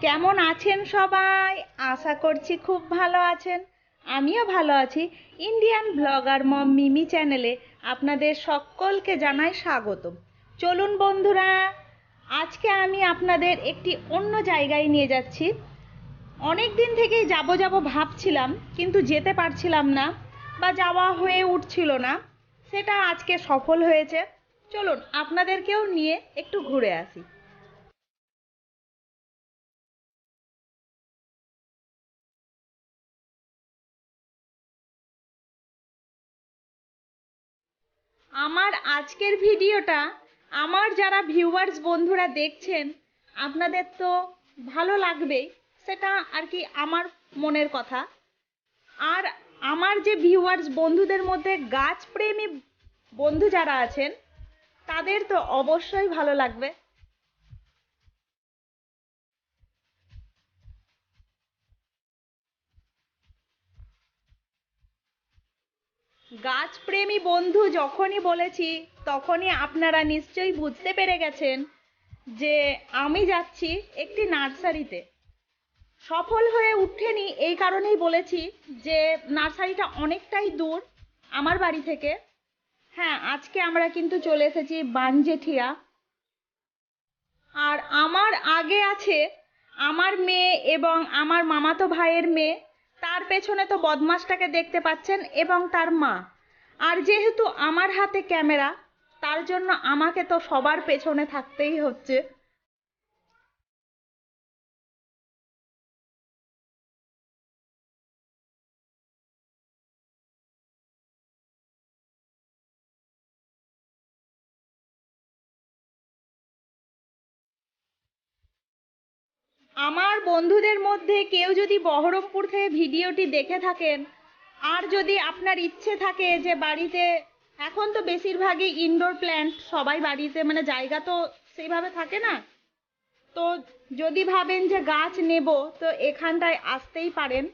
কেমন আছেন সবাই? আশা করছি খুব ভালো আছেন। আমিও ভালো আছি। ইন্ডিয়ান ব্লগার মম মিমি চ্যানেলে আপনাদের সকলকে জানাই স্বাগতম। চলুন বন্ধুরা, আজকে আমি আপনাদের একটি অন্য জায়গায় নিয়ে যাচ্ছি। অনেক দিন থেকেই যাব ভাবছিলাম, কিন্তু যেতে পারছিলাম না বা যাওয়া হয়ে উঠছিল না। সেটা আজকে সফল হয়েছে। চলুন আপনাদেরকেও নিয়ে একটু ঘুরে আসি। আমার আজকের ভিডিওটা আমার যারা ভিউয়ার্স বন্ধুরা দেখছেন, আপনাদের তো ভালো লাগবেই, সেটা আর কি আমার মনের কথা। আর আমার যে ভিউয়ার্স বন্ধুদের মধ্যে গাছপ্রেমী বন্ধু যারা আছেন, তাদের তো অবশ্যই ভালো লাগবে। গাছপ্রেমী বন্ধু যখনই বলেছি, তখনই আপনারা নিশ্চয়ই বুঝতে পেরে গেছেন যে আমি যাচ্ছি একটি নার্সারিতে। সফল হয়ে উঠেনি এই কারণেই বলেছি যে নার্সারিটা অনেকটাই দূর আমার বাড়ি থেকে। হ্যাঁ, আজকে আমরা কিন্তু চলে এসেছি বানজেঠিয়া। আর আমার আগে আছে আমার মেয়ে এবং আমার মামাতো ভাইয়ের মেয়ে। তার পেছনে তো বদমাসটাকে দেখতে পাচ্ছেন, এবং তার মা। আর যেহেতু আমার হাতে ক্যামেরা, তার জন্য আমাকে তো সবার পেছনে থাকতেই হচ্ছে। আমার বন্ধুদের মধ্যে কেউ যদি বহরমপুর থেকে ভিডিওটি দেখে থাকেন, আর যদি আপনার ইচ্ছে থাকে যে বাড়িতে, এখন তো বেশিরভাগই ইনডোর প্ল্যান্ট, সবাই বাড়িতে মানে জায়গা তো সেইভাবে থাকে না, তো যদি ভাবেন যে গাছ নেব, তো এখানটায় আসতেই পারেন।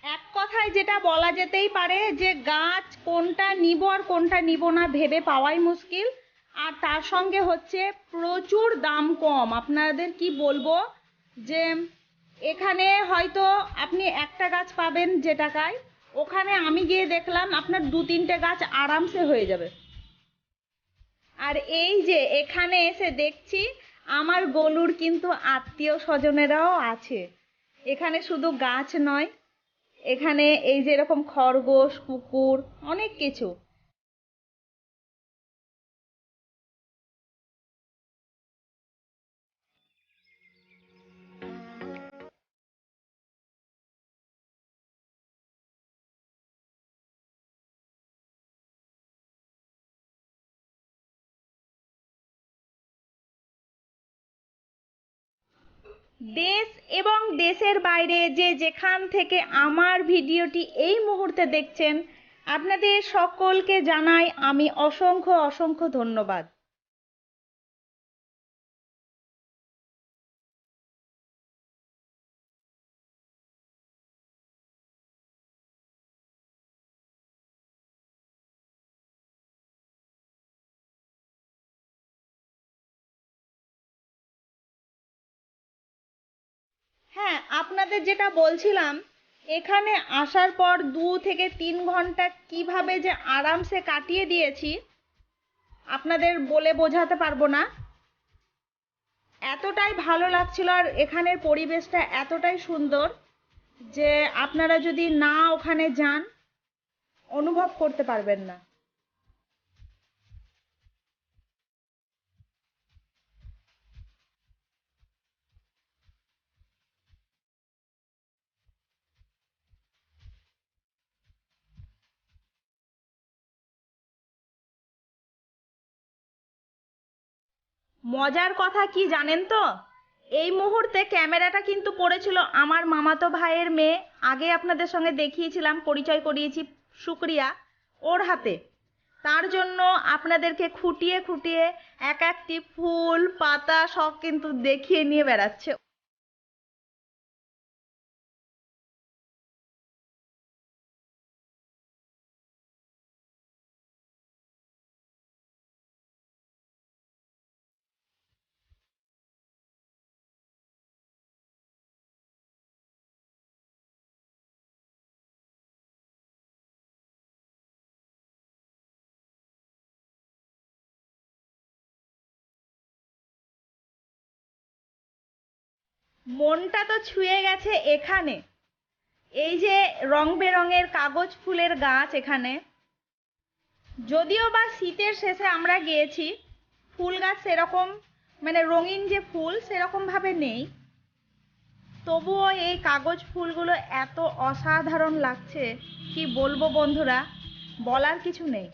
এক কথায় যেটা বলা যেতেই পারে যে গাছ কোনটা নিব আর কোনটা নিব না ভেবে পাওয়াই মুশকিল। আর তার সঙ্গে হচ্ছে প্রচুর দাম কম। আপনাদের কি বলবো যে এখানে হয়তো আপনি একটা গাছ পাবেন যে টাকায়, ওখানে আমি গিয়ে দেখলাম আপনার দু তিনটে গাছ আরামসে হয়ে যাবে। আর এই যে এখানে এসে দেখছি আমার গলুর কিন্তু আত্মীয় স্বজনেরাও আছে। এখানে শুধু গাছ নয়, এখানে এই যে এরকম খরগোশ, কুকুর, অনেক কিছু। দেশ এবং দেশের বাইরে যে যেখান থেকে আমার ভিডিওটি এই মুহূর্তে দেখছেন, আপনাদের সকলকে জানাই আমি অসংখ্য অসংখ্য ধন্যবাদ। হ্যাঁ, আপনাদের যেটা বলছিলাম, এখানে আসার পর 2 থেকে 3 ঘন্টা কিভাবে যে আরামসে কাটিয়ে দিয়েছি, আপনাদের বলে বোঝাতে পারবো না। এতটাই ভালো লাগছিল, আর এখানের পরিবেশটা এতটাই সুন্দর যে আপনারা যদি না ওখানে যান, অনুভব করতে পারবেন না। মজার কথা কি জানেন তো, এই মুহূর্তে ক্যামেরাটা কিন্তু পড়েছিল আমার মামাতো ভাইয়ের মেয়ে। আগে আপনাদের সঙ্গে দেখিয়েছিলাম, পরিচয় করিয়েছি, শুক্রিয়া, ওর হাতে। তার জন্য আপনাদেরকে খুঁটিয়ে খুঁটিয়ে এক একটি ফুল পাতা সব কিন্তু দেখিয়ে নিয়ে বেড়াচ্ছে। মনটা তো ছুঁয়ে গেছে এখানে, এই যে রং বেরঙের কাগজ ফুলের গাছ এখানে। যদিও বা শীতের শেষে আমরা গিয়েছি, ফুল গাছ সেরকম মানে রঙিন যে ফুল সেরকম ভাবে নেই, তবুও এই কাগজ ফুলগুলো এত অসাধারণ লাগছে, কি বলবো বন্ধুরা, বলার কিছু নেই।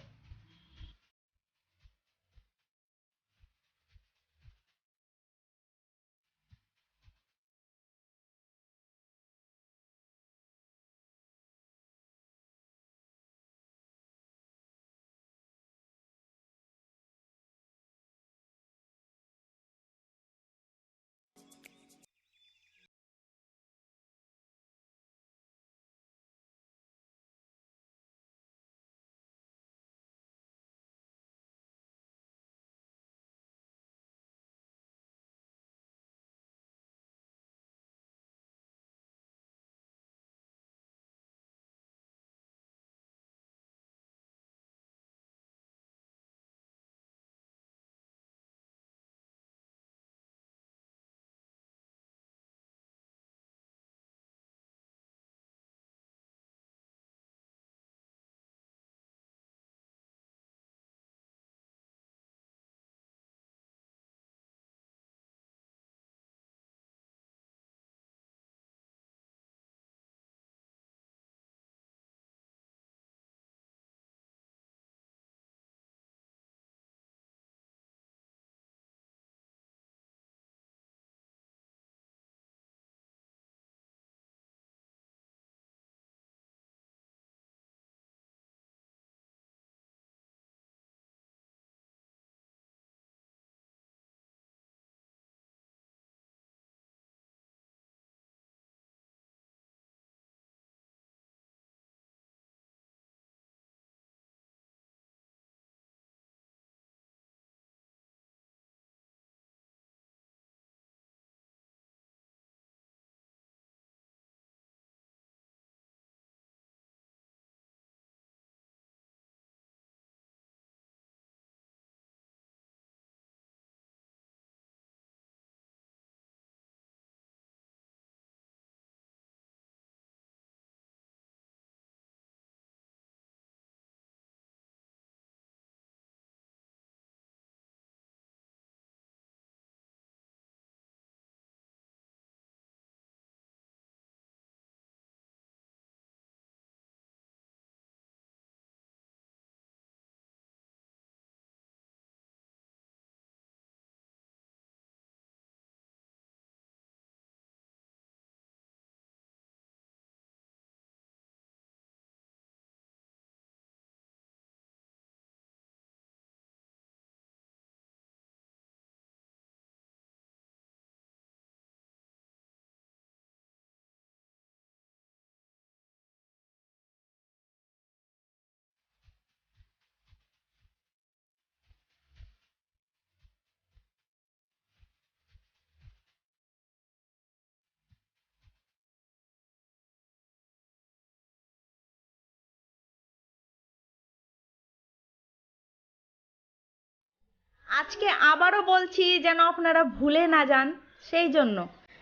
আজকে আবারও বলছি, যেন আপনারা ভুলে না যান, সেই জন্য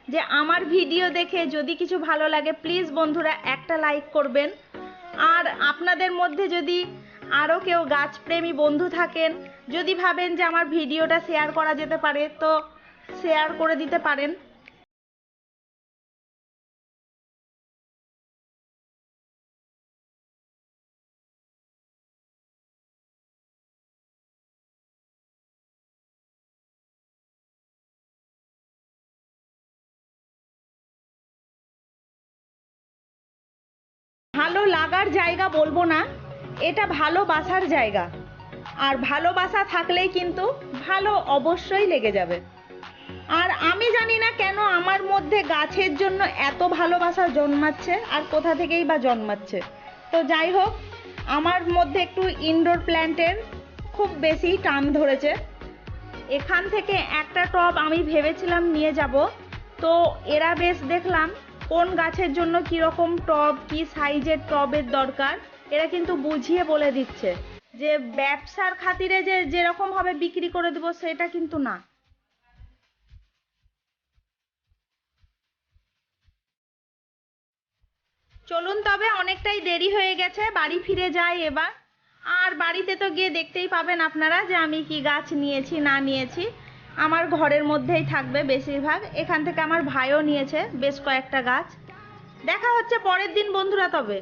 যে আমার ভিডিও দেখে যদি কিছু ভালো লাগে প্লিজ বন্ধুরা একটা লাইক করবেন। আর আপনাদের মধ্যে যদি আরও কেউ গাছপ্রেমী বন্ধু থাকেন, যদি ভাবেন যে আমার ভিডিওটা শেয়ার করা যেতে পারে, তো শেয়ার করে দিতে পারেন। ভালো লাগার জায়গা বলবো না, এটা ভালোবাসার জায়গা। আর ভালোবাসা থাকলেই কিন্তু ভালো অবশ্যই লেগে যাবে। আর আমি জানি না কেন আমার মধ্যে গাছের জন্য এত ভালোবাসা জন্মাচ্ছে, আর কোথা থেকেই বা জন্মাচ্ছে। তো যাই হোক, আমার মধ্যে একটু ইনডোর প্ল্যান্টের খুব বেশি টান ধরেছে। এখান থেকে একটা টব আমি ভেবেছিলাম নিয়ে যাব, তো এরা বেশ দেখলাম কোন গাছের জন্য কীরকম টব, কি সাইজের টবের দরকার, এরা কিন্তু বুঝিয়ে বলে দিচ্ছে, যে ব্যবসার খাতিরে যে যেরকম ভাবে বিক্রি করে দেবো সেটা কিন্তু না। চলুন তবে, অনেকটাই দেরি হয়ে গেছে, বাড়ি ফিরে যাই এবার। আর বাড়িতে তো গিয়ে দেখতেই পাবেন আপনারা যে আমি কি গাছ নিয়েছি না নিয়েছি। আমার ঘরের মধ্যেই থাকবে বেশিরভাগ। এখান থেকে আমার ভাইও নিয়েছে বেশ কয়েকটা গাছ। দেখা হচ্ছে পরের দিন বন্ধুরা তবে।